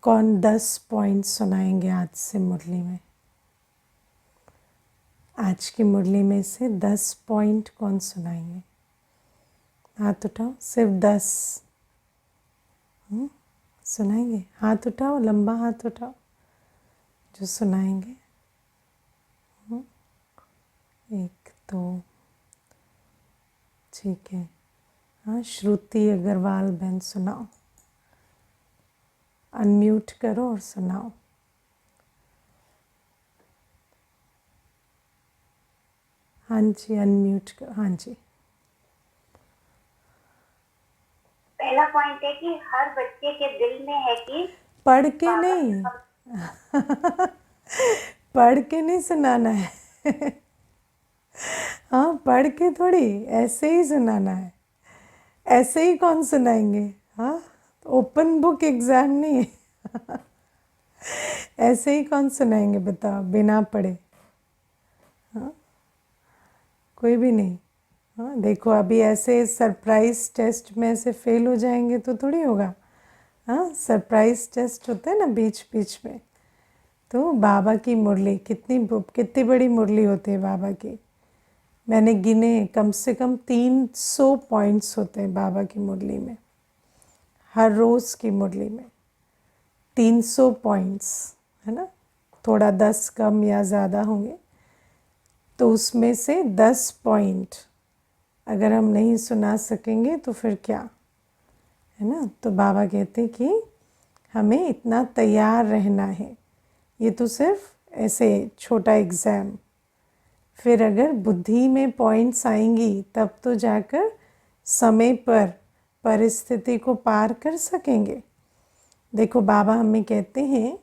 कौन 10 पॉइंट सुनाएंगे आज से मुरली में? आज की मुरली में से 10 पॉइंट कौन सुनाएंगे? हाथ उठाओ, सिर्फ 10 सुनाएंगे। हाथ उठाओ, लंबा हाथ उठाओ जो सुनाएंगे। 1 2, ठीक है। हाँ, श्रुति अग्रवाल बहन सुनाओ, अनम्यूट करो और सुनाओ। हाँ जी, अनम्यूट करो। हाँ जी। पहला पॉइंट है कि हर बच्चे के दिल में है कि पढ़ के नहीं पढ़ के नहीं सुनाना है हाँ, पढ़ के थोड़ी, ऐसे ही सुनाना है। ऐसे ही कौन सुनाएंगे? हाँ, ओपन बुक एग्जाम नहीं है ऐसे ही कौन सुनाएंगे बताओ, बिना पढ़े? हाँ, कोई भी नहीं। हाँ, देखो अभी ऐसे सरप्राइज टेस्ट में ऐसे फेल हो जाएंगे तो थोड़ी होगा। हाँ, सरप्राइज टेस्ट होता है ना बीच बीच में। तो बाबा की मुरली कितनी बड़ी मुरली होती है बाबा की। मैंने गिने, कम से कम 300 पॉइंट्स होते हैं बाबा की मुरली में। हर रोज़ की मुरली में 300 पॉइंट्स है ना। थोड़ा 10 कम या ज़्यादा होंगे, तो उसमें से 10 पॉइंट अगर हम नहीं सुना सकेंगे तो फिर क्या, है ना। तो बाबा कहते कि हमें इतना तैयार रहना है। ये तो सिर्फ ऐसे छोटा एग्ज़ाम, फिर अगर बुद्धि में पॉइंट्स आएंगी तब तो जाकर समय पर परिस्थिति को पार कर सकेंगे। देखो बाबा हमें कहते हैं,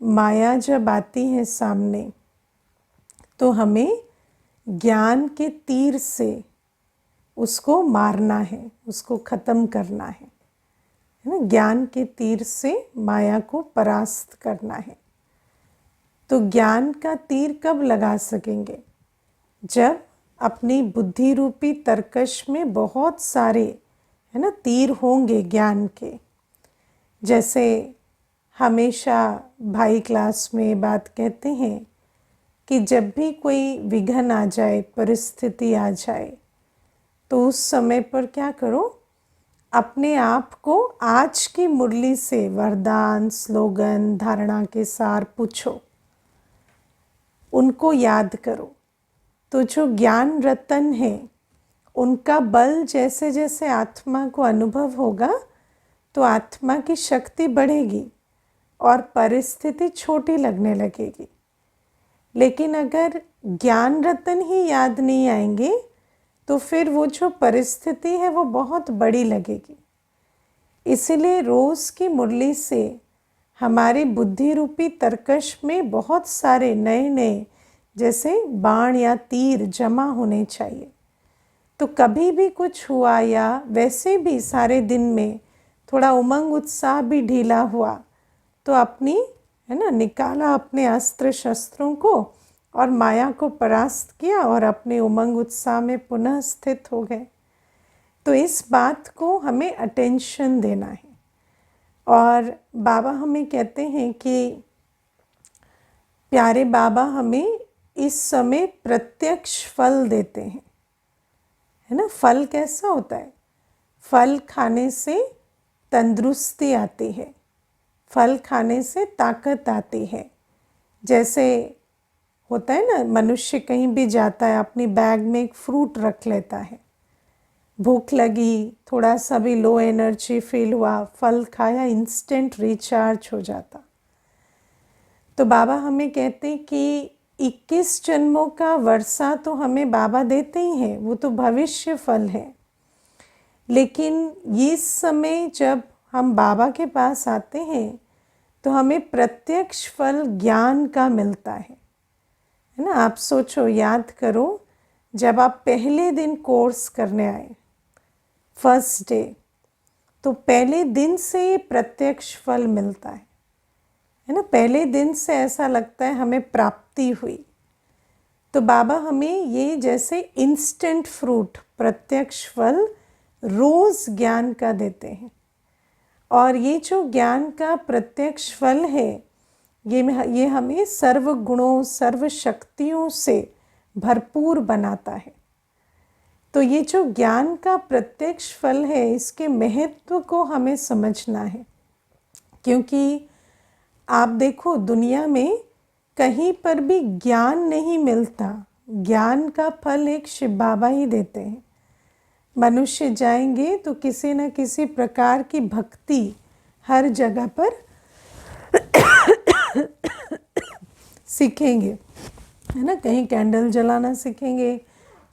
माया जब आती है सामने तो हमें ज्ञान के तीर से उसको मारना है, उसको ख़त्म करना है ना। ज्ञान के तीर से माया को परास्त करना है। तो ज्ञान का तीर कब लगा सकेंगे? जब अपनी बुद्धि रूपी तरकश में बहुत सारे, है ना, तीर होंगे ज्ञान के। जैसे हमेशा भाई क्लास में बात कहते हैं कि जब भी कोई विघ्न आ जाए, परिस्थिति आ जाए, तो उस समय पर क्या करो, अपने आप को आज की मुरली से वरदान, स्लोगन, धारणा के सार पूछो, उनको याद करो। तो जो ज्ञान रतन है उनका बल जैसे जैसे आत्मा को अनुभव होगा तो आत्मा की शक्ति बढ़ेगी और परिस्थिति छोटी लगने लगेगी। लेकिन अगर ज्ञान रतन ही याद नहीं आएंगे तो फिर वो जो परिस्थिति है वो बहुत बड़ी लगेगी। इसीलिए रोज़ की मुरली से हमारे बुद्धि रूपी तरकश में बहुत सारे नए नए जैसे बाण या तीर जमा होने चाहिए। तो कभी भी कुछ हुआ या वैसे भी सारे दिन में थोड़ा उमंग उत्साह भी ढीला हुआ तो अपनी, है ना, निकाला अपने अस्त्र शस्त्रों को और माया को परास्त किया और अपने उमंग उत्साह में पुनः स्थित हो गए। तो इस बात को हमें अटेंशन देना है। और बाबा हमें कहते हैं कि प्यारे बाबा हमें इस समय प्रत्यक्ष फल देते हैं, है ना। फल कैसा होता है? फल खाने से तंदुरुस्ती आती है, फल खाने से ताकत आती है। जैसे होता है ना, मनुष्य कहीं भी जाता है अपनी बैग में एक फ्रूट रख लेता है, भूख लगी, थोड़ा सा भी लो एनर्जी फील हुआ, फल खाया, इंस्टेंट रिचार्ज हो जाता। तो बाबा हमें कहते हैं कि 21 जन्मों का वर्षा तो हमें बाबा देते ही हैं, वो तो भविष्य फल है। लेकिन इस समय जब हम बाबा के पास आते हैं तो हमें प्रत्यक्ष फल ज्ञान का मिलता है ना। आप सोचो, याद करो, जब आप पहले दिन कोर्स करने आए, फर्स्ट डे, तो पहले दिन से ये प्रत्यक्ष फल मिलता है ना। पहले दिन से ऐसा लगता है हमें प्राप्ति हुई। तो बाबा हमें ये जैसे इंस्टेंट फ्रूट, प्रत्यक्ष फल रोज़ ज्ञान का देते हैं। और ये जो ज्ञान का प्रत्यक्ष फल है, ये हमें सर्व गुणों सर्व शक्तियों से भरपूर बनाता है। तो ये जो ज्ञान का प्रत्यक्ष फल है, इसके महत्व को हमें समझना है। क्योंकि आप देखो, दुनिया में कहीं पर भी ज्ञान नहीं मिलता, ज्ञान का फल एक शिव बाबा ही देते हैं। मनुष्य जाएंगे तो किसी न किसी प्रकार की भक्ति हर जगह पर सीखेंगे, है ना। कहीं कैंडल जलाना सीखेंगे,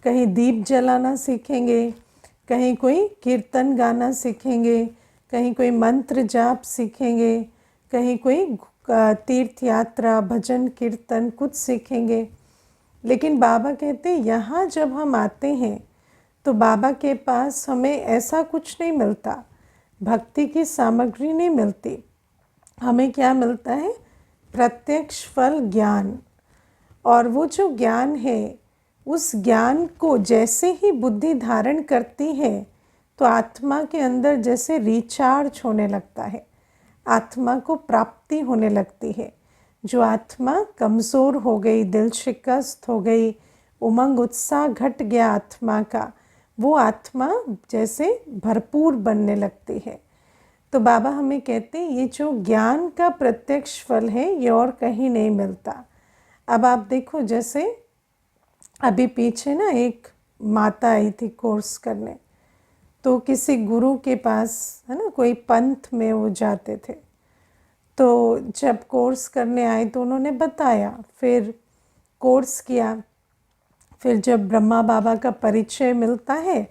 कहीं दीप जलाना सीखेंगे, कहीं कोई कीर्तन गाना सीखेंगे, कहीं कोई मंत्र जाप सीखेंगे, कहीं कोई तीर्थ यात्रा भजन कीर्तन कुछ सीखेंगे। लेकिन बाबा कहते हैं यहाँ जब हम आते हैं तो बाबा के पास हमें ऐसा कुछ नहीं मिलता, भक्ति की सामग्री नहीं मिलती। हमें क्या मिलता है? प्रत्यक्ष फल ज्ञान। और वो जो ज्ञान है, उस ज्ञान को जैसे ही बुद्धि धारण करती है तो आत्मा के अंदर जैसे रिचार्ज होने लगता है, आत्मा को प्राप्ति होने लगती है। जो आत्मा कमज़ोर हो गई, दिल शिकस्त हो गई, उमंग उत्साह घट गया आत्मा का, वो आत्मा जैसे भरपूर बनने लगती है। तो बाबा हमें कहते हैं ये जो ज्ञान का प्रत्यक्ष फल है, ये और कहीं नहीं मिलता। अब आप देखो, जैसे अभी पीछे ना एक माता आई थी कोर्स करने, तो किसी गुरु के पास, है ना, कोई पंथ में वो जाते थे। तो जब कोर्स करने आए तो उन्होंने बताया, फिर कोर्स किया। फिर जब ब्रह्मा बाबा का परिचय मिलता है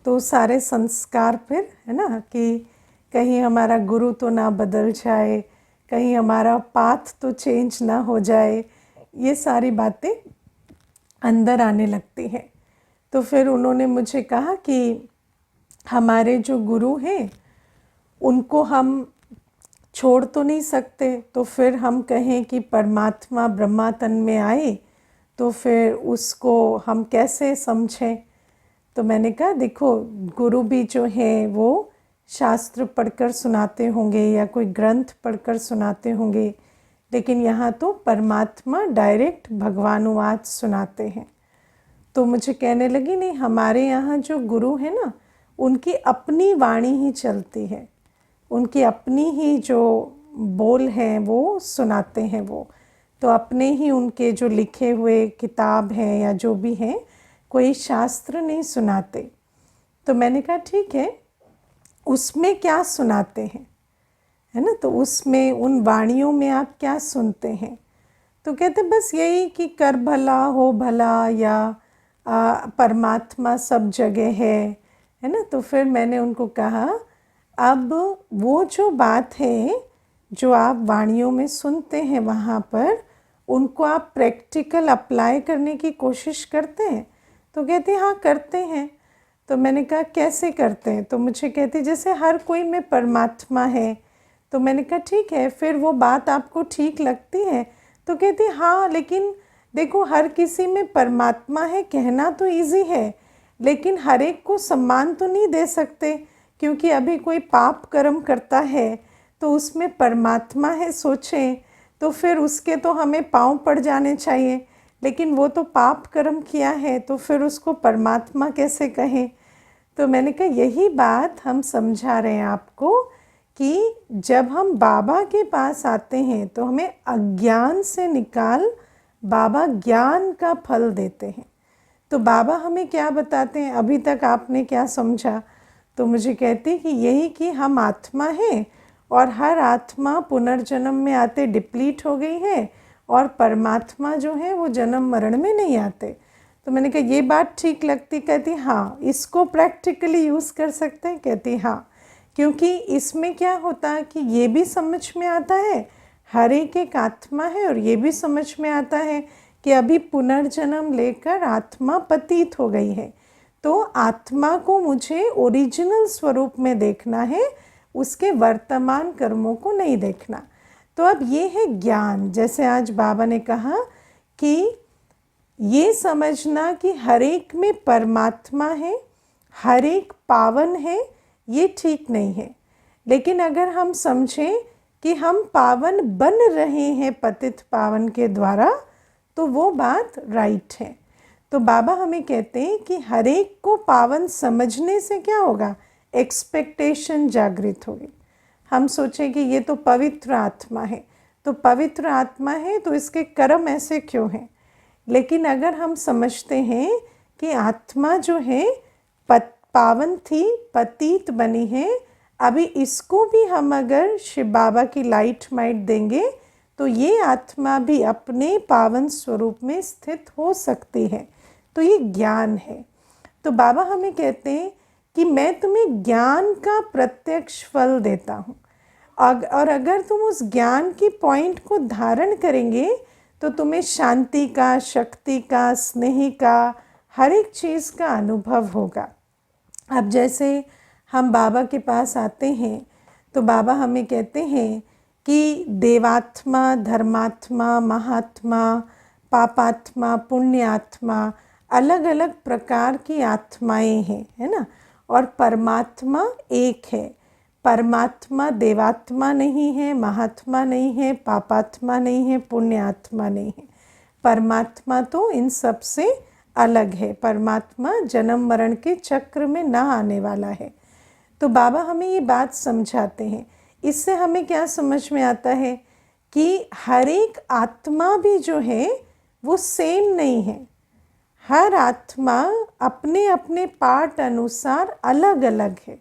तो सारे संस्कार फिर, है ना, कि कहीं हमारा गुरु तो ना बदल जाए, कहीं हमारा पाथ तो चेंज ना हो जाए, ये सारी बातें अंदर आने लगती हैं। तो फिर उन्होंने मुझे कहा कि हमारे जो गुरु हैं उनको हम छोड़ तो नहीं सकते, तो फिर हम कहें कि परमात्मा ब्रह्मा तन में आए तो फिर उसको हम कैसे समझें। तो मैंने कहा देखो, गुरु भी जो हैं वो शास्त्र पढ़कर सुनाते होंगे या कोई ग्रंथ पढ़कर सुनाते होंगे, लेकिन यहाँ तो परमात्मा डायरेक्ट भगवानुवाद सुनाते हैं। तो मुझे कहने लगी नहीं, हमारे यहाँ जो गुरु है ना, उनकी अपनी वाणी ही चलती है, उनकी अपनी ही जो बोल हैं वो सुनाते हैं वो, तो अपने ही उनके जो लिखे हुए किताब हैं या जो भी हैं, कोई शास्त्र नहीं सुनाते। तो मैंने कहा ठीक है, उसमें क्या सुनाते हैं, है ना, तो उसमें उन वाणियों में आप क्या सुनते हैं? तो कहते बस यही कि कर भला हो भला, या परमात्मा सब जगह है ना। तो फिर मैंने उनको कहा अब वो जो बात है जो आप वाणियों में सुनते हैं, वहाँ पर उनको आप प्रैक्टिकल अप्लाई करने की कोशिश करते हैं? तो कहते हाँ करते हैं। तो मैंने कहा कैसे करते हैं? तो मुझे कहती जैसे हर कोई में परमात्मा है। तो मैंने कहा ठीक है, फिर वो बात आपको ठीक लगती है? तो कहती हाँ, लेकिन देखो हर किसी में परमात्मा है कहना तो इजी है, लेकिन हर एक को सम्मान तो नहीं दे सकते, क्योंकि अभी कोई पाप कर्म करता है तो उसमें परमात्मा है सोचें तो फिर उसके तो हमें पाँव पड़ जाने चाहिए, लेकिन वो तो पाप कर्म किया है तो फिर उसको परमात्मा कैसे कहें? तो मैंने कहा यही बात हम समझा रहे हैं आपको कि जब हम बाबा के पास आते हैं तो हमें अज्ञान से निकाल बाबा ज्ञान का फल देते हैं। तो बाबा हमें क्या बताते हैं? अभी तक आपने क्या समझा? तो मुझे कहती कि यही कि हम आत्मा हैं और हर आत्मा पुनर्जन्म में आते डिप्लीट हो गई है, और परमात्मा जो है वो जन्म मरण में नहीं आते। तो मैंने कहा ये बात ठीक लगती? कहती हाँ, इसको प्रैक्टिकली यूज़ कर सकते हैं? कहती हाँ, क्योंकि इसमें क्या होता है कि ये भी समझ में आता है हर एक आत्मा है, और ये भी समझ में आता है कि अभी पुनर्जन्म लेकर आत्मा पतित हो गई है, तो आत्मा को मुझे ओरिजिनल स्वरूप में देखना है, उसके वर्तमान कर्मों को नहीं देखना। तो अब ये है ज्ञान। जैसे आज बाबा ने कहा कि ये समझना कि हर एक में परमात्मा है, हर एक पावन है, ये ठीक नहीं है। लेकिन अगर हम समझें कि हम पावन बन रहे हैं पतित पावन के द्वारा, तो वो बात राइट है। तो बाबा हमें कहते हैं कि हर एक को पावन समझने से क्या होगा, एक्सपेक्टेशन जागृत होगी। हम सोचें कि ये तो पवित्र आत्मा है, तो पवित्र आत्मा है तो इसके कर्म ऐसे क्यों हैं। लेकिन अगर हम समझते हैं कि आत्मा जो है पावन थी, पतित बनी है, अभी इसको भी हम अगर शिव बाबा की लाइट माइट देंगे तो ये आत्मा भी अपने पावन स्वरूप में स्थित हो सकती है। तो ये ज्ञान है। तो बाबा हमें कहते हैं कि मैं तुम्हें ज्ञान का प्रत्यक्ष फल देता हूँ, और अगर तुम उस ज्ञान की पॉइंट को धारण करेंगे तो तुम्हें शांति का, शक्ति का, स्नेह का, हर एक चीज़ का अनुभव होगा। अब जैसे हम बाबा के पास आते हैं तो बाबा हमें कहते हैं कि देवात्मा, धर्मात्मा, महात्मा, पापात्मा, पुण्यात्मा, अलग अलग प्रकार की आत्माएं हैं, है ना। और परमात्मा एक है। परमात्मा देवात्मा नहीं है, महात्मा नहीं है, पापात्मा नहीं है, पुण्यात्मा नहीं है। परमात्मा तो इन सब से अलग है। परमात्मा जन्म मरण के चक्र में ना आने वाला है। तो बाबा हमें ये बात समझाते हैं। इससे हमें क्या समझ में आता है कि हर एक आत्मा भी जो है वो सेम नहीं है। हर आत्मा अपने अपने पार्ट अनुसार अलग अलग है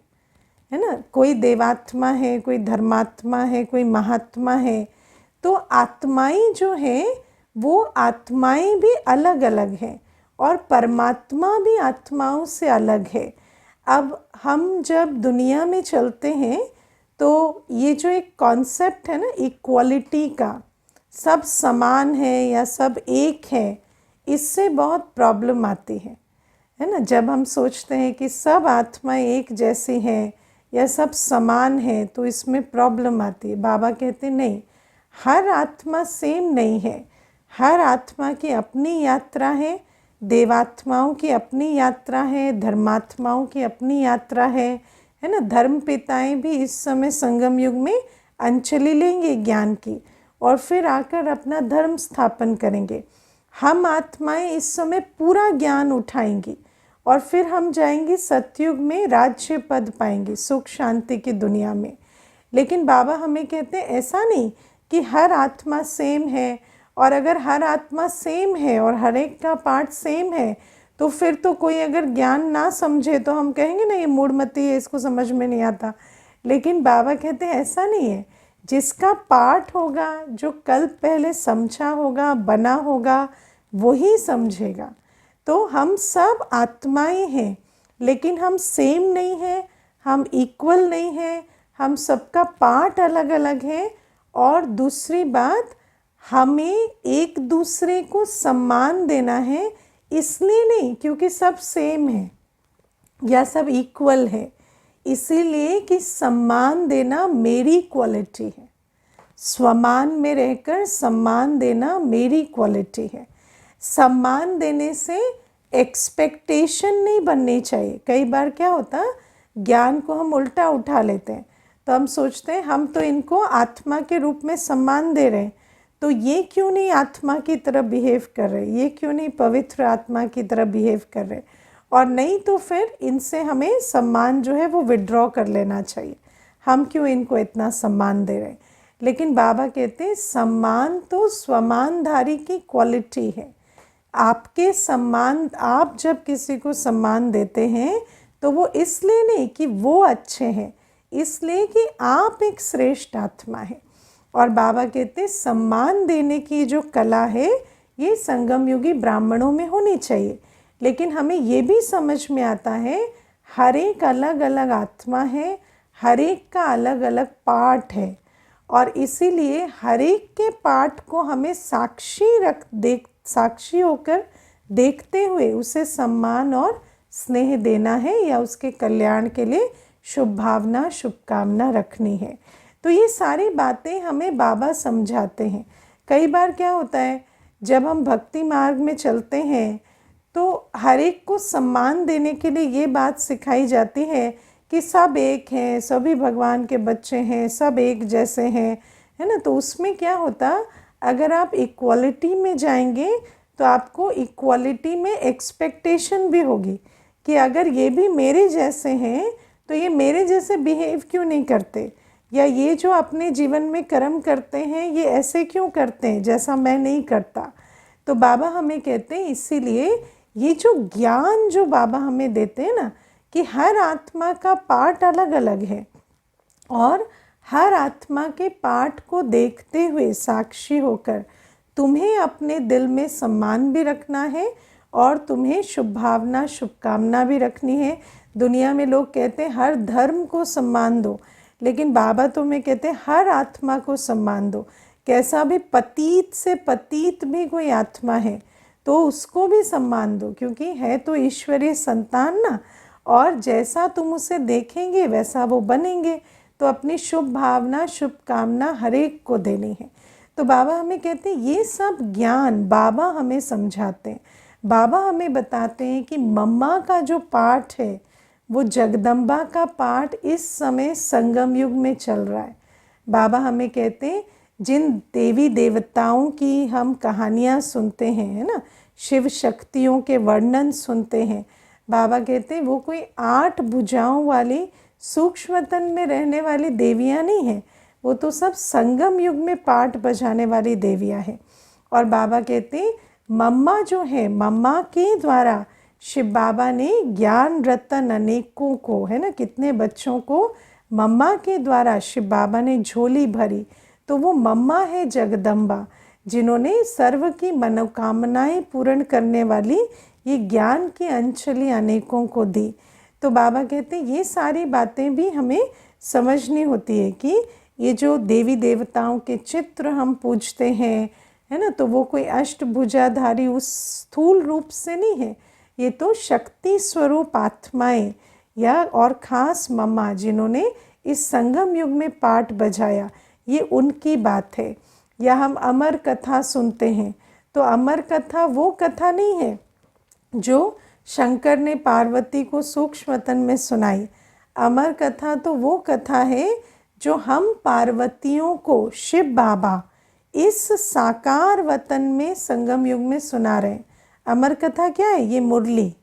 ना। कोई देवात्मा है, कोई धर्मात्मा है, कोई महात्मा है। तो आत्माएं जो है वो आत्माएं भी अलग अलग हैं, और परमात्मा भी आत्माओं से अलग है। अब हम जब दुनिया में चलते हैं तो ये जो एक कॉन्सेप्ट है ना इक्वालिटी का, सब समान है या सब एक है, इससे बहुत प्रॉब्लम आती है ना। जब हम सोचते हैं कि सब आत्माएं एक जैसी हैं या सब समान है तो इसमें प्रॉब्लम आती है। बाबा कहते नहीं, हर आत्मा सेम नहीं है। हर आत्मा की अपनी यात्रा है, देवात्माओं की अपनी यात्रा है, धर्मात्माओं की अपनी यात्रा है ना। धर्म पिताएं भी इस समय संगम युग में अंजलि लेंगे ज्ञान की, और फिर आकर अपना धर्म स्थापन करेंगे। हम आत्माएं इस समय पूरा ज्ञान उठाएंगी और फिर हम जाएंगे सतयुग में, राज्य पद पाएंगे सुख शांति की दुनिया में। लेकिन बाबा हमें कहते हैं ऐसा नहीं कि हर आत्मा सेम है, और अगर हर आत्मा सेम है और हर एक का पार्ट सेम है तो फिर तो कोई अगर ज्ञान ना समझे तो हम कहेंगे ना ये मूढ़मती है, इसको समझ में नहीं आता। लेकिन बाबा कहते हैं ऐसा नहीं है। जिसका पार्ट होगा, जो कल पहले समझा होगा, बना होगा, वही समझेगा। तो हम सब आत्माएं हैं, लेकिन हम सेम नहीं हैं, हम इक्वल नहीं हैं, हम सबका पार्ट अलग अलग है। और दूसरी बात, हमें एक दूसरे को सम्मान देना है, इसलिए नहीं क्योंकि सब सेम है या सब इक्वल है, इसीलिए कि सम्मान देना मेरी क्वालिटी है। स्वमान में रहकर सम्मान देना मेरी क्वालिटी है। सम्मान देने से एक्सपेक्टेशन नहीं बननी चाहिए। कई बार क्या होता, ज्ञान को हम उल्टा उठा लेते हैं, तो हम सोचते हैं हम तो इनको आत्मा के रूप में सम्मान दे रहे हैं, तो ये क्यों नहीं आत्मा की तरह बिहेव कर रहे, ये क्यों नहीं पवित्र आत्मा की तरह बिहेव कर रहे, और नहीं तो फिर इनसे हमें सम्मान जो है वो विड्रॉ कर लेना चाहिए। हम क्यों इनको इतना सम्मान दे रहे हैं। लेकिन बाबा कहते हैं सम्मान तो स्वमानधारी की क्वालिटी है। आपके सम्मान, आप जब किसी को सम्मान देते हैं तो वो इसलिए नहीं कि वो अच्छे हैं, इसलिए कि आप एक श्रेष्ठ आत्मा है। और बाबा कहते हैं सम्मान देने की जो कला है ये संगम युगी ब्राह्मणों में होनी चाहिए। लेकिन हमें ये भी समझ में आता है हर एक अलग अलग आत्मा है, हर एक का अलग अलग पार्ट है, और इसीलिए हर एक के पार्ट को हमें साक्षी होकर देखते हुए उसे सम्मान और स्नेह देना है, या उसके कल्याण के लिए शुभ भावना, शुभकामना रखनी है। तो ये सारी बातें हमें बाबा समझाते हैं। कई बार क्या होता है, जब हम भक्ति मार्ग में चलते हैं तो हर एक को सम्मान देने के लिए ये बात सिखाई जाती है कि सब एक हैं, सभी भगवान के बच्चे हैं, सब एक जैसे हैं, है ना। तो उसमें क्या होता, अगर आप इक्वालिटी में जाएंगे तो आपको इक्वालिटी में एक्सपेक्टेशन भी होगी कि अगर ये भी मेरे जैसे हैं तो ये मेरे जैसे बिहेव क्यों नहीं करते, या ये जो अपने जीवन में कर्म करते हैं ये ऐसे क्यों करते हैं जैसा मैं नहीं करता। तो बाबा हमें कहते हैं, इसीलिए ये जो ज्ञान जो बाबा हमें देते हैं ना, कि हर आत्मा का पार्ट अलग अलग है, और हर आत्मा के पार्ट को देखते हुए साक्षी होकर तुम्हें अपने दिल में सम्मान भी रखना है, और तुम्हें शुभ भावना शुभकामना भी रखनी है। दुनिया में लोग कहते हैं हर धर्म को सम्मान दो, लेकिन बाबा तुम्हें कहते हैं हर आत्मा को सम्मान दो। कैसा भी पतीत से पतीत भी कोई आत्मा है तो उसको भी सम्मान दो, क्योंकि है तो ईश्वरीय संतान ना, और जैसा तुम उसे देखेंगे वैसा वो बनेंगे। तो अपनी शुभ भावना शुभकामना हर एक को देनी है। तो बाबा हमें कहते हैं ये सब ज्ञान बाबा हमें समझाते हैं। बाबा हमें बताते हैं कि मम्मा का जो पाठ है वो जगदम्बा का पाठ इस समय संगम युग में चल रहा है। बाबा हमें कहते हैं जिन देवी देवताओं की हम कहानियाँ सुनते हैं, है ना, शिव शक्तियों के वर्णन सुनते हैं, बाबा कहते हैं वो कोई 8 भुजाओं वाली सूक्ष्मतन में रहने वाली देवियाँ नहीं हैं, वो तो सब संगम युग में पाठ बजाने वाली देवियाँ हैं। और बाबा कहते हैं मम्मा जो है, मम्मा के द्वारा शिव बाबा ने ज्ञान रतन अनेकों को, है ना, कितने बच्चों को मम्मा के द्वारा शिव बाबा ने झोली भरी। तो वो मम्मा है जगदम्बा, जिन्होंने सर्व की मनोकामनाएं पूर्ण करने वाली ये ज्ञान की अंजलि अनेकों को दी। तो बाबा कहते हैं ये सारी बातें भी हमें समझनी होती है कि ये जो देवी देवताओं के चित्र हम पूजते हैं, है ना, तो वो कोई अष्टभुजाधारी उस स्थूल रूप से नहीं है, ये तो शक्ति स्वरूप आत्माएं, या और ख़ास मम्मा जिन्होंने इस संगम युग में पाठ बजाया, ये उनकी बात है। या हम अमर कथा सुनते हैं, तो अमर कथा वो कथा नहीं है जो शंकर ने पार्वती को सूक्ष्मतन में सुनाई। अमर कथा तो वो कथा है जो हम पार्वतियों को शिव बाबा इस साकार वतन में संगम युग में सुना रहे हैं। अमर कथा क्या है? ये मुरली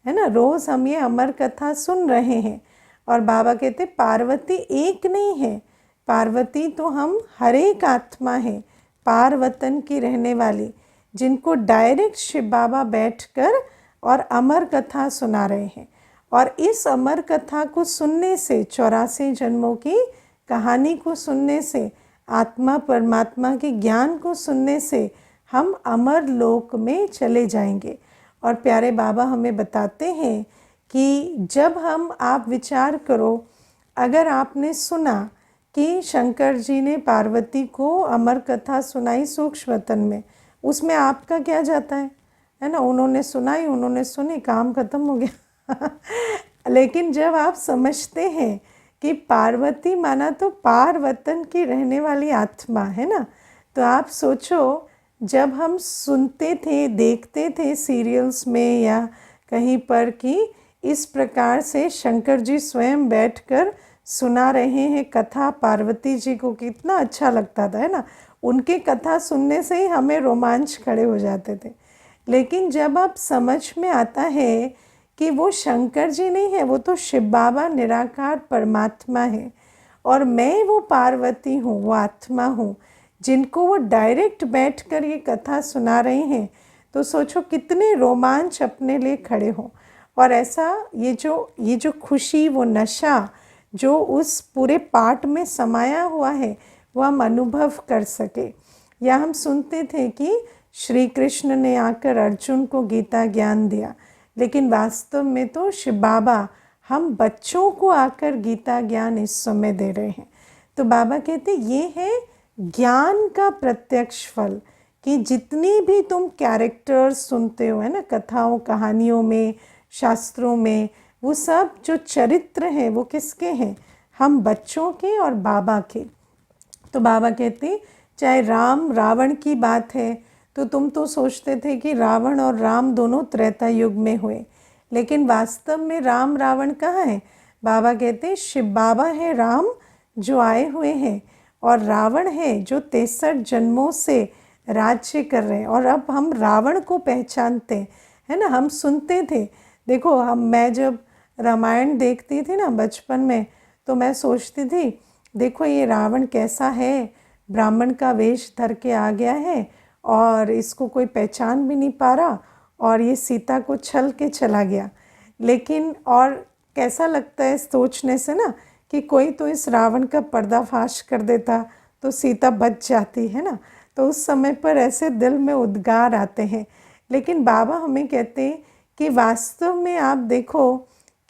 है ना, रोज़ हम ये अमर कथा सुन रहे हैं। और बाबा कहते पार्वती एक नहीं है, पार्वती तो हम हर एक आत्मा है पार वतन की रहने वाली, जिनको डायरेक्ट शिव बाबा बैठकर और अमर कथा सुना रहे हैं। और इस अमर कथा को सुनने से, 84 जन्मों की कहानी को सुनने से, आत्मा परमात्मा के ज्ञान को सुनने से हम अमर लोक में चले जाएंगे। और प्यारे बाबा हमें बताते हैं कि जब हम, आप विचार करो, अगर आपने सुना कि शंकर जी ने पार्वती को अमर कथा सुनाई सूक्ष्मतन में, उसमें आपका क्या जाता है ना, उन्होंने सुनाई, उन्होंने सुनी, काम खत्म हो गया। लेकिन जब आप समझते हैं कि पार्वती माना तो पार वतन की रहने वाली आत्मा है ना, तो आप सोचो जब हम सुनते थे, देखते थे सीरियल्स में या कहीं पर कि इस प्रकार से शंकर जी स्वयं बैठकर सुना रहे हैं कथा पार्वती जी को, कितना अच्छा लगता था, है ना। उनके कथा सुनने से ही हमें रोमांच खड़े हो जाते थे। लेकिन जब आप समझ में आता है कि वो शंकर जी नहीं है, वो तो शिव बाबा निराकार परमात्मा है, और मैं वो पार्वती हूँ, वो आत्मा हूँ जिनको वो डायरेक्ट बैठकर ये कथा सुना रहे हैं, तो सोचो कितने रोमांच अपने लिए खड़े हों। और ऐसा ये जो खुशी, वो नशा जो उस पूरे पाठ में समाया हुआ है, वो हम अनुभव कर सके। या हम सुनते थे कि श्री कृष्ण ने आकर अर्जुन को गीता ज्ञान दिया, लेकिन वास्तव में तो शिव बाबा हम बच्चों को आकर गीता ज्ञान इस समय दे रहे हैं। तो बाबा कहते ये है ज्ञान का प्रत्यक्ष फल, कि जितनी भी तुम कैरेक्टर्स सुनते हो, है ना, कथाओं कहानियों में, शास्त्रों में, वो सब जो चरित्र हैं वो किसके हैं? हम बच्चों के और बाबा के। तो बाबा कहते चाहे राम रावण की बात है, तो तुम तो सोचते थे कि रावण और राम दोनों त्रेता युग में हुए, लेकिन वास्तव में राम रावण कहाँ है? बाबा कहते हैं शिव बाबा है राम जो आए हुए हैं और रावण है जो 63 जन्मों से राज्य कर रहे हैं। और अब हम रावण को पहचानते हैं, है ना। हम सुनते थे, देखो मैं जब रामायण देखती थी ना बचपन में, तो मैं सोचती थी देखो ये रावण कैसा है, ब्राह्मण का वेश धर के आ गया है और इसको कोई पहचान भी नहीं पा रहा, और ये सीता को छल के चला गया। लेकिन और कैसा लगता है सोचने से ना कि कोई तो इस रावण का पर्दाफाश कर देता तो सीता बच जाती, है ना। तो उस समय पर ऐसे दिल में उद्गार आते हैं। लेकिन बाबा हमें कहते हैं कि वास्तव में आप देखो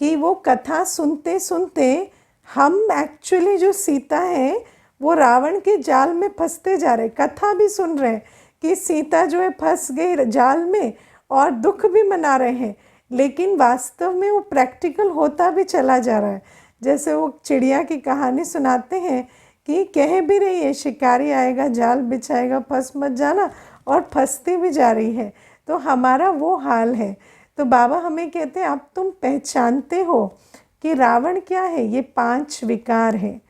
कि वो कथा सुनते सुनते हम एक्चुअली जो सीता है वो रावण के जाल में फंसते जा रहे। कथा भी सुन रहे हैं कि सीता जो है फंस गई जाल में और दुख भी मना रहे हैं, लेकिन वास्तव में वो प्रैक्टिकल होता भी चला जा रहा है। जैसे वो चिड़िया की कहानी सुनाते हैं कि कह भी रही है शिकारी आएगा जाल बिछाएगा फंस मत जाना, और फंसती भी जा रही है। तो हमारा वो हाल है। तो बाबा हमें कहते हैं अब तुम पहचानते हो कि रावण क्या है, ये 5 विकार है।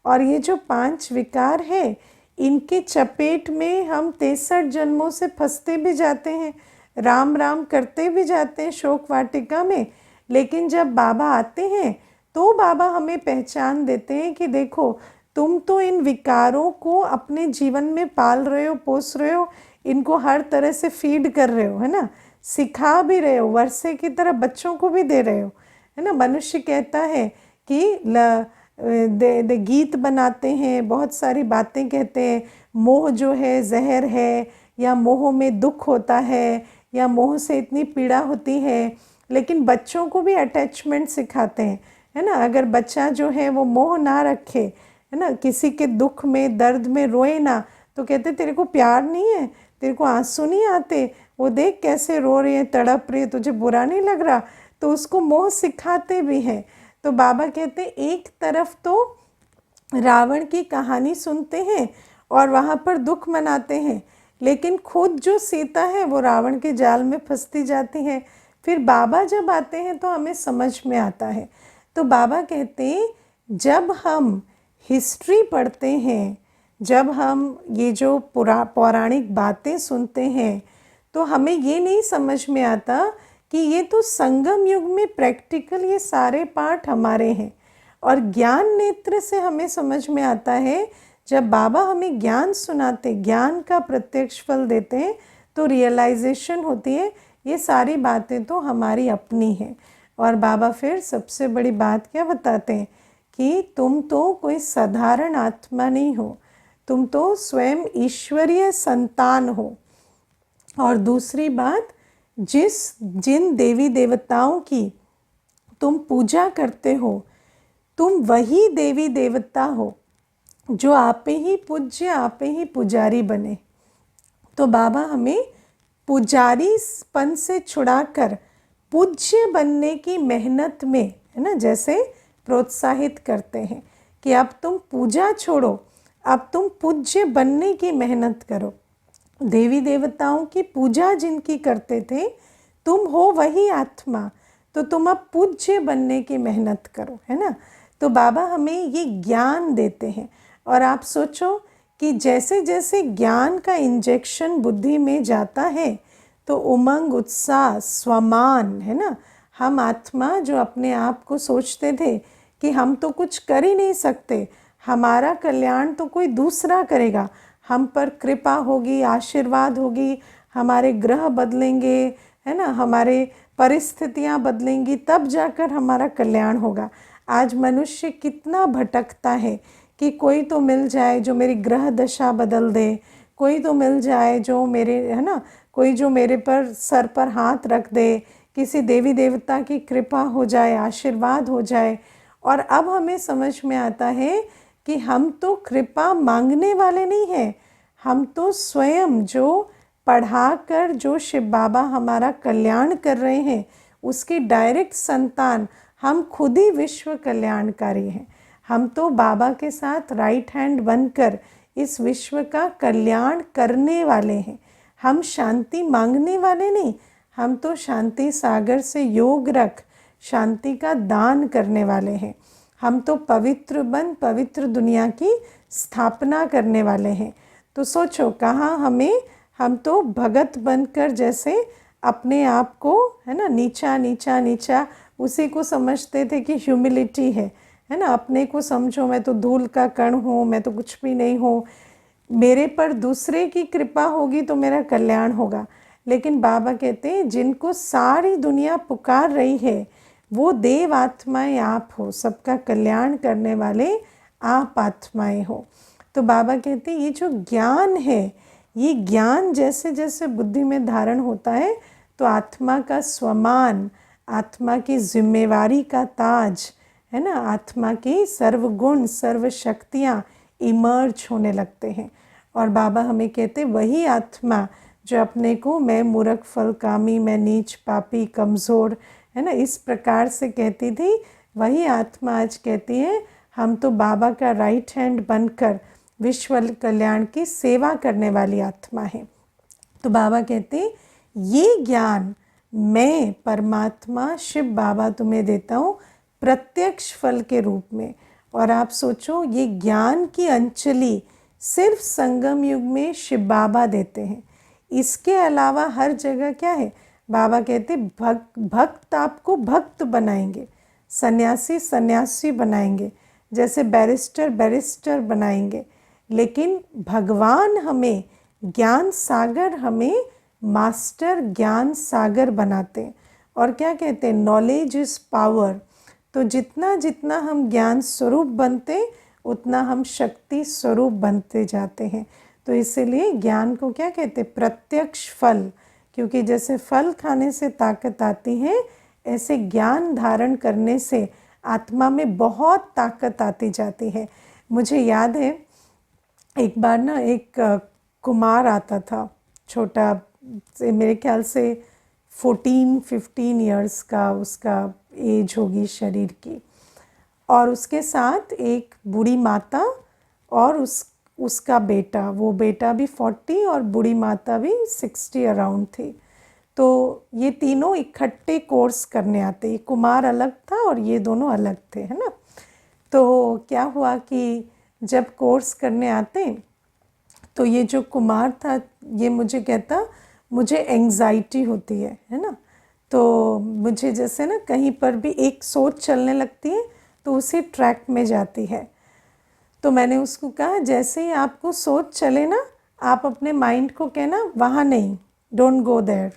और ये जो 5 विकार है इनके चपेट में हम 63 जन्मों से फंसते भी जाते हैं, राम राम करते भी जाते हैं शोक वाटिका में। लेकिन जब बाबा आते हैं तो बाबा हमें पहचान देते हैं कि देखो तुम तो इन विकारों को अपने जीवन में पाल रहे हो, पोस रहे हो, इनको हर तरह से फीड कर रहे हो, है ना, सिखा भी रहे हो, वर्षे की तरह बच्चों को भी दे रहे हो, है ना। मनुष्य कहता है कि दे गीत बनाते हैं, बहुत सारी बातें कहते हैं, मोह जो है जहर है, या मोह में दुख होता है, या मोह से इतनी पीड़ा होती है। लेकिन बच्चों को भी अटैचमेंट सिखाते हैं, है ना। अगर बच्चा जो है वो मोह ना रखे, है ना, किसी के दुख में दर्द में रोए ना, तो कहते तेरे को प्यार नहीं है, तेरे को आंसू नहीं आते, वो देख कैसे रो रही है, तड़प रही है, तुझे बुरा नहीं लग रहा, तो उसको मोह सिखाते भी हैं। तो बाबा कहते एक तरफ तो रावण की कहानी सुनते हैं और वहाँ पर दुख मनाते हैं, लेकिन खुद जो सीता है वो रावण के जाल में फंसती जाती है। फिर बाबा जब आते हैं तो हमें समझ में आता है। तो बाबा कहते हैं जब हम हिस्ट्री पढ़ते हैं, जब हम ये जो पौराणिक बातें सुनते हैं, तो हमें ये नहीं समझ में आता कि ये तो संगम युग में प्रैक्टिकल ये सारे पाठ हमारे हैं। और ज्ञान नेत्र से हमें समझ में आता है, जब बाबा हमें ज्ञान सुनाते, ज्ञान का प्रत्यक्ष फल देते हैं, तो रियलाइजेशन होती है ये सारी बातें तो हमारी अपनी हैं। और बाबा फिर सबसे बड़ी बात क्या बताते हैं कि तुम तो कोई साधारण आत्मा नहीं हो, तुम तो स्वयं ईश्वरीय संतान हो। और दूसरी बात, जिन देवी देवताओं की तुम पूजा करते हो, तुम वही देवी देवता हो जो आपे ही पूज्य आपे ही पुजारी बने। तो बाबा हमें पुजारी पन से छुड़ाकर पूज्य बनने की मेहनत में, है ना, जैसे प्रोत्साहित करते हैं कि अब तुम पूजा छोड़ो, अब तुम पूज्य बनने की मेहनत करो। देवी देवताओं की पूजा जिनकी करते थे, तुम हो वही आत्मा, तो तुम अब पूज्य बनने की मेहनत करो, है ना। तो बाबा हमें ये ज्ञान देते हैं। और आप सोचो कि जैसे जैसे ज्ञान का इंजेक्शन बुद्धि में जाता है तो उमंग, उत्साह, स्वमान, है ना, हम आत्मा जो अपने आप को सोचते थे कि हम तो कुछ कर ही नहीं सकते, हमारा कल्याण तो कोई दूसरा करेगा, हम पर कृपा होगी, आशीर्वाद होगी, हमारे ग्रह बदलेंगे, है ना, हमारे परिस्थितियां बदलेंगी, तब जाकर हमारा कल्याण होगा। आज मनुष्य कितना भटकता है कि कोई तो मिल जाए जो मेरी ग्रह दशा बदल दे, कोई तो मिल जाए जो मेरे, है ना, कोई जो मेरे पर सर पर हाथ रख दे, किसी देवी देवता की कृपा हो जाए, आशीर्वाद हो जाए। और अब हमें समझ में आता है कि हम तो कृपा मांगने वाले नहीं हैं, हम तो स्वयं जो पढ़ाकर जो शिव बाबा हमारा कल्याण कर रहे हैं उसकी डायरेक्ट संतान, हम खुद ही विश्व कल्याणकारी हैं। हम तो बाबा के साथ राइट हैंड बनकर इस विश्व का कल्याण करने वाले हैं। हम शांति मांगने वाले नहीं, हम तो शांति सागर से योग रख शांति का दान करने वाले हैं। हम तो पवित्र बन पवित्र दुनिया की स्थापना करने वाले हैं। तो सोचो कहाँ हम तो भगत बनकर जैसे अपने आप को, है ना, नीचा नीचा नीचा, उसी को समझते थे कि ह्यूमिलिटी है ना। अपने को समझो मैं तो धूल का कण हूँ, मैं तो कुछ भी नहीं हूँ, मेरे पर दूसरे की कृपा होगी तो मेरा कल्याण होगा। लेकिन बाबा कहते हैं जिनको सारी दुनिया पुकार रही है वो देव आत्माएं आप हो, सबका कल्याण करने वाले आप आत्माएं हो। तो बाबा कहते हैं ये जो ज्ञान है, ये ज्ञान जैसे जैसे बुद्धि में धारण होता है तो आत्मा का स्वमान, आत्मा की जिम्मेवारी का ताज, है ना, आत्मा की सर्वगुण सर्व शक्तियाँ इमर्ज होने लगते हैं। और बाबा हमें कहते वही आत्मा जो अपने को मैं मूर्ख फलकामी, मैं नीच पापी कमज़ोर, है ना, इस प्रकार से कहती थी, वही आत्मा आज कहती है हम तो बाबा का राइट हैंड बनकर विश्व कल्याण की सेवा करने वाली आत्मा है। तो बाबा कहते ये ज्ञान मैं परमात्मा शिव बाबा तुम्हें देता हूँ प्रत्यक्ष फल के रूप में। और आप सोचो ये ज्ञान की अंजलि सिर्फ संगम युग में शिव बाबा देते हैं। इसके अलावा हर जगह क्या है, बाबा कहते भक्त आपको भक्त बनाएंगे, सन्यासी सन्यासी बनाएंगे, जैसे बैरिस्टर बैरिस्टर बनाएंगे। लेकिन भगवान हमें ज्ञान सागर, हमें मास्टर ज्ञान सागर बनाते हैं। और क्या कहते हैं, नॉलेज इज़ पावर। तो जितना जितना हम ज्ञान स्वरूप बनते उतना हम शक्ति स्वरूप बनते जाते हैं। तो इसीलिए ज्ञान को क्या कहते हैं, प्रत्यक्ष फल। क्योंकि जैसे फल खाने से ताकत आती है, ऐसे ज्ञान धारण करने से आत्मा में बहुत ताकत आती जाती है। मुझे याद है एक बार ना एक कुमार आता था, छोटा से मेरे ख्याल से 14-15 इयर्स का उसका एज होगी शरीर की, और उसके साथ एक बूढ़ी माता और उसका बेटा, वो बेटा भी 40 और बूढ़ी माता भी 60 अराउंड थी। तो ये तीनों इकट्ठे कोर्स करने आते, ये कुमार अलग था और ये दोनों अलग थे, है ना। तो क्या हुआ कि जब कोर्स करने आते तो ये जो कुमार था ये मुझे कहता मुझे एंग्जाइटी होती है ना। तो मुझे जैसे ना कहीं पर भी एक सोच चलने लगती है तो उसी ट्रैक में जाती है। तो मैंने उसको कहा जैसे ही आपको सोच चले ना, आप अपने माइंड को कहना वहाँ नहीं, डोंट गो देयर,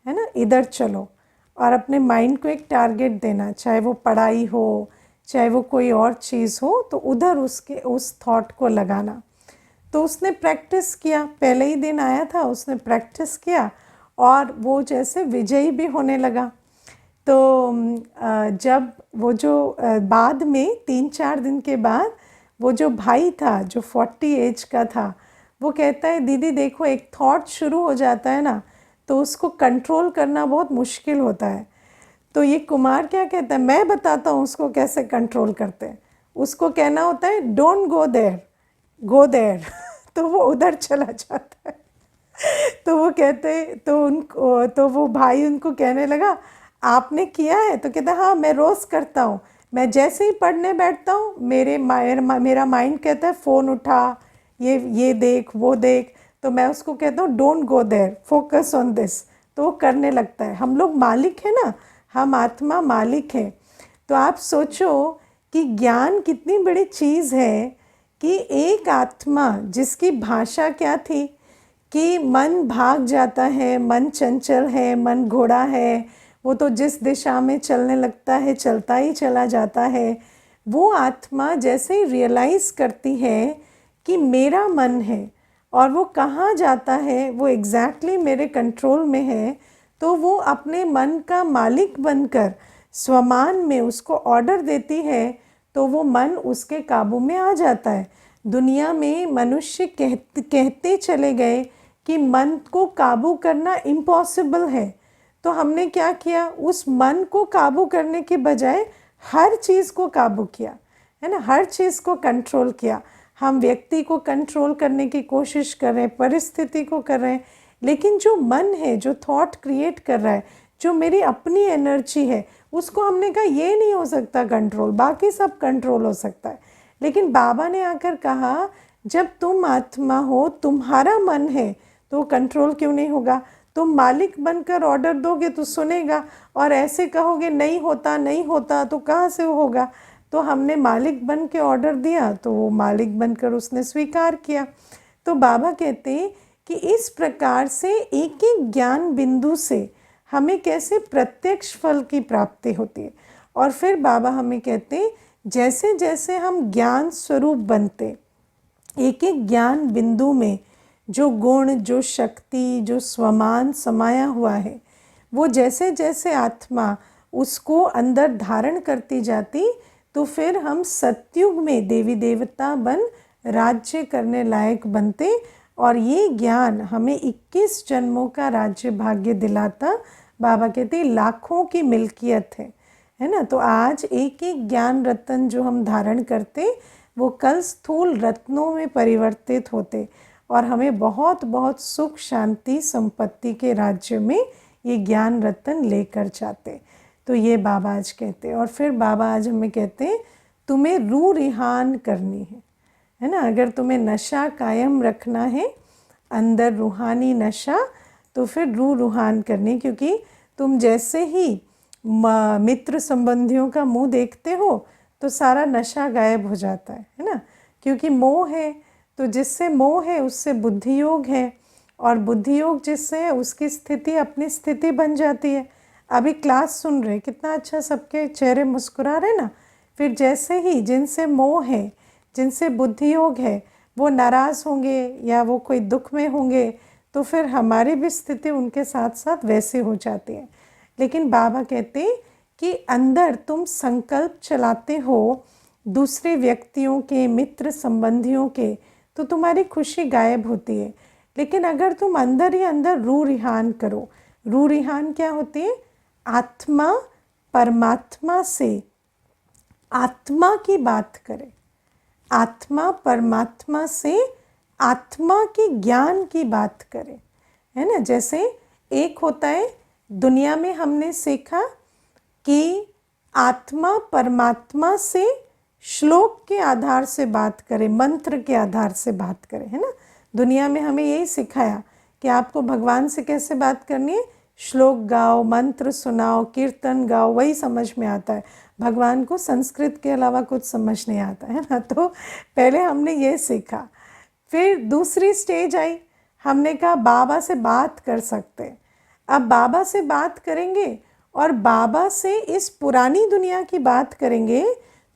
है ना, इधर चलो। और अपने माइंड को एक टारगेट देना, चाहे वो पढ़ाई हो चाहे वो कोई और चीज़ हो, तो उधर उस थॉट को लगाना। तो उसने प्रैक्टिस किया, पहले ही दिन आया था, उसने प्रैक्टिस किया और वो जैसे विजयी भी होने लगा। तो जब वो जो बाद में 3-4 दिन के बाद वो जो भाई था जो 40 एज का था, वो कहता है दीदी देखो एक थॉट शुरू हो जाता है ना तो उसको कंट्रोल करना बहुत मुश्किल होता है। तो ये कुमार क्या कहता है, मैं बताता हूँ उसको कैसे कंट्रोल करते हैं। उसको कहना होता है don't go there, go there तो वो उधर चला जाता है। तो वो कहते तो वो भाई उनको कहने लगा आपने किया है? तो कहता हाँ मैं रोज़ करता हूँ। मैं जैसे ही पढ़ने बैठता हूँ मेरा माइंड कहता है फ़ोन उठा, ये देख वो देख। तो मैं उसको कहता हूँ don't go there, focus on this. तो वो करने लगता है। हम लोग मालिक है ना, हम आत्मा मालिक है। तो आप सोचो कि ज्ञान कितनी बड़ी चीज़ है कि एक आत्मा जिसकी भाषा क्या थी कि मन भाग जाता है, मन चंचल है, मन घोड़ा है, वो तो जिस दिशा में चलने लगता है चलता ही चला जाता है। वो आत्मा जैसे ही रियलाइज़ करती है कि मेरा मन है और वो कहाँ जाता है वो एग्जैक्टली मेरे कंट्रोल में है, तो वो अपने मन का मालिक बनकर स्वमान में उसको ऑर्डर देती है, तो वो मन उसके काबू में आ जाता है। दुनिया में मनुष्य कहते चले गए कि मन को काबू करना इम्पॉसिबल है। तो हमने क्या किया, उस मन को काबू करने के बजाय हर चीज़ को काबू किया, है ना, हर चीज़ को कंट्रोल किया। हम व्यक्ति को कंट्रोल करने की कोशिश कर रहे हैं, परिस्थिति को कर रहे हैं, लेकिन जो मन है, जो थॉट क्रिएट कर रहा है, जो मेरी अपनी एनर्जी है, उसको हमने कहा ये नहीं हो सकता कंट्रोल, बाकी सब कंट्रोल हो सकता है। लेकिन बाबा ने आकर कहा जब तुम आत्मा हो, तुम्हारा मन है, तो कंट्रोल क्यों नहीं होगा? तुम मालिक बनकर ऑर्डर दोगे तो सुनेगा, और ऐसे कहोगे नहीं होता नहीं होता तो कहाँ से होगा? तो हमने मालिक बन के ऑर्डर दिया तो वो मालिक बनकर उसने स्वीकार किया। तो बाबा कहते हैं कि इस प्रकार से एक एक ज्ञान बिंदु से हमें कैसे प्रत्यक्ष फल की प्राप्ति होती है। और फिर बाबा हमें कहते हैं जैसे जैसे हम ज्ञान स्वरूप बनते, एक एक ज्ञान बिंदु में जो गुण, जो शक्ति, जो स्वमान समाया हुआ है, वो जैसे जैसे आत्मा उसको अंदर धारण करती जाती, तो फिर हम सतयुग में देवी देवता बन राज्य करने लायक बनते। और ये ज्ञान हमें 21 जन्मों का राज्य भाग्य दिलाता। बाबा कहते लाखों की मिल्कियत है ना। तो आज एक एक ज्ञान रत्न जो हम धारण करते, वो कल स्थूल रत्नों में परिवर्तित होते और हमें बहुत बहुत सुख, शांति, संपत्ति के राज्य में ये ज्ञान रत्न लेकर जाते। तो ये बाबा आज कहते। और फिर बाबा आज हमें कहते तुम्हें रूह रिहान करनी है ना। अगर तुम्हें नशा कायम रखना है, अंदर रूहानी नशा, तो फिर रूह रूहान करनी, क्योंकि तुम जैसे ही मित्र संबंधियों का मुंह देखते हो तो सारा नशा गायब हो जाता है ना। क्योंकि मोह है, तो जिससे मोह है उससे बुद्धि योग है, और बुद्धि योग जिससे है उसकी स्थिति अपनी स्थिति बन जाती है। अभी क्लास सुन रहे, कितना अच्छा सबके चेहरे मुस्कुरा रहे ना। फिर जैसे ही जिनसे मोह है, जिनसे बुद्धि योग है, वो नाराज़ होंगे या वो कोई दुख में होंगे, तो फिर हमारी भी स्थिति उनके साथ साथ वैसे हो जाती है। लेकिन बाबा कहते कि अंदर तुम संकल्प चलाते हो दूसरे व्यक्तियों के, मित्र संबंधियों के, तो तुम्हारी खुशी गायब होती है। लेकिन अगर तुम अंदर ही अंदर रूह रिहान करो, रूह रिहान क्या होती है? आत्मा परमात्मा से आत्मा की बात करे, आत्मा परमात्मा से आत्मा के ज्ञान की बात करे, है ना। जैसे एक होता है, दुनिया में हमने सीखा कि आत्मा परमात्मा से श्लोक के आधार से बात करे, मंत्र के आधार से बात करे, है ना। दुनिया में हमें यही सिखाया कि आपको भगवान से कैसे बात करनी है, श्लोक गाओ, मंत्र सुनाओ, कीर्तन गाओ, वही समझ में आता है। भगवान को संस्कृत के अलावा कुछ समझ नहीं आता है ना। तो पहले हमने ये सीखा। फिर दूसरी स्टेज आई, हमने कहा बाबा से बात कर सकते। अब बाबा से बात करेंगे और बाबा से इस पुरानी दुनिया की बात करेंगे,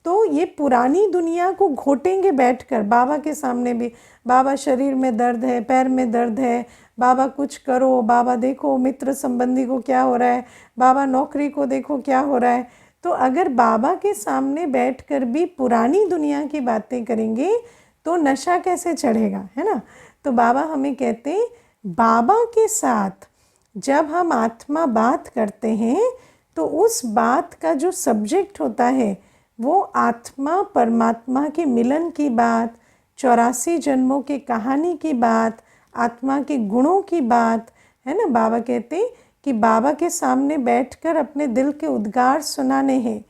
तो ये पुरानी दुनिया को घोटेंगे बैठकर बाबा के सामने भी। बाबा शरीर में दर्द है, पैर में दर्द है, बाबा कुछ करो, बाबा देखो मित्र संबंधी को क्या हो रहा है, बाबा नौकरी को देखो क्या हो रहा है। तो अगर बाबा के सामने बैठकर भी पुरानी दुनिया की बातें करेंगे तो नशा कैसे चढ़ेगा, है ना। तो बाबा हमें कहते बाबा के साथ जब हम आत्मा बात करते हैं तो उस बात का जो सब्जेक्ट होता है वो आत्मा परमात्मा के मिलन की बात, 84 जन्मों की कहानी की बात, आत्मा के गुणों की बात, है ना। बाबा कहते कि बाबा के सामने बैठकर अपने दिल के उद्गार सुनाने हैं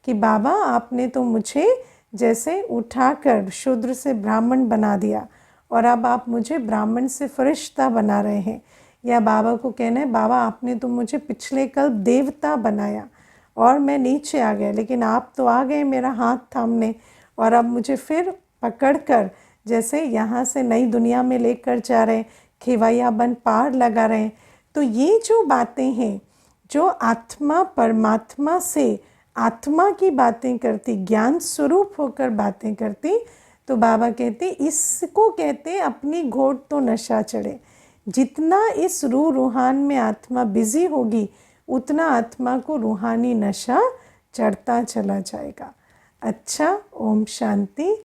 कि बाबा आपने तो मुझे जैसे उठाकर शूद्र से ब्राह्मण बना दिया और अब आप मुझे ब्राह्मण से फरिश्ता बना रहे हैं। या बाबा को कहना है बाबा आपने तो मुझे पिछले कल्प देवता बनाया और मैं नीचे आ गया, लेकिन आप तो आ गए मेरा हाथ थामने और अब मुझे फिर पकड़कर जैसे यहाँ से नई दुनिया में लेकर जा रहे हैं, खेवैया बन पार लगा रहे हैं। तो ये जो बातें हैं, जो आत्मा परमात्मा से आत्मा की बातें करती, ज्ञान स्वरूप होकर बातें करती, तो बाबा कहते इसको कहते अपनी घोट तो नशा चढ़े। जितना इस रूह रूहान में आत्मा बिजी होगी उतना आत्मा को रूहानी नशा चढ़ता चला जाएगा। अच्छा, ओम शांति।